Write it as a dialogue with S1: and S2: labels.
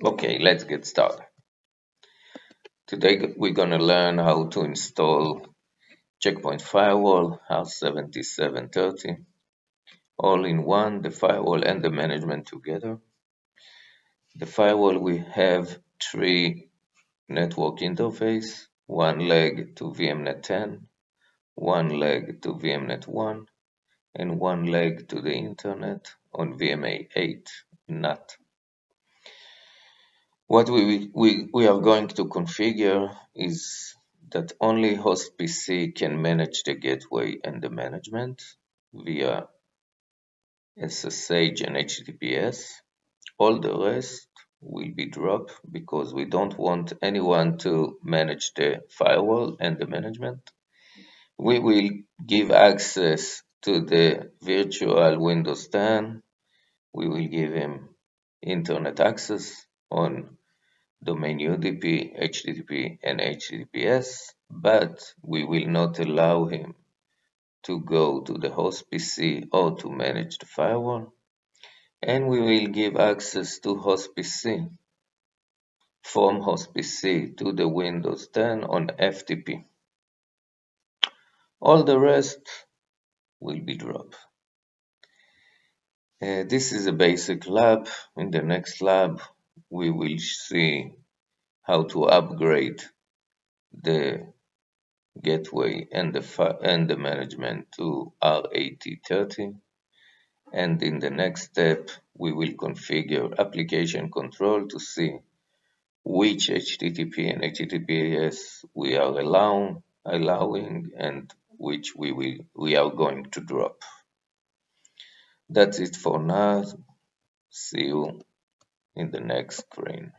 S1: Okay, let's get started. Today we're gonna learn how to install Checkpoint Firewall R7730 all in one, the firewall and the management together. The firewall we have three network interface, one leg to VMnet 10, one leg to VMnet 1, and one leg to the internet on VMA 8 NAT. What we are going to configure is that only host PC can manage the gateway and the management via SSH and HTTPS. All the rest will be dropped because we don't want anyone to manage the firewall and the management. We will give access to the virtual Windows 10. We will give him internet access on domain UDP, HTTP, and HTTPS, but we will not allow him to go to the host PC or to manage the firewall, and we will give access to host PC from host PC to the Windows 10 on FTP. All the rest will be dropped. This is a basic lab. In the next lab, we will see how to upgrade the gateway and the management to R8030. And in the next step, we will configure application control to see which HTTP and HTTPS we are allowing and which we are going to drop. That's it for now. See you in the next screen.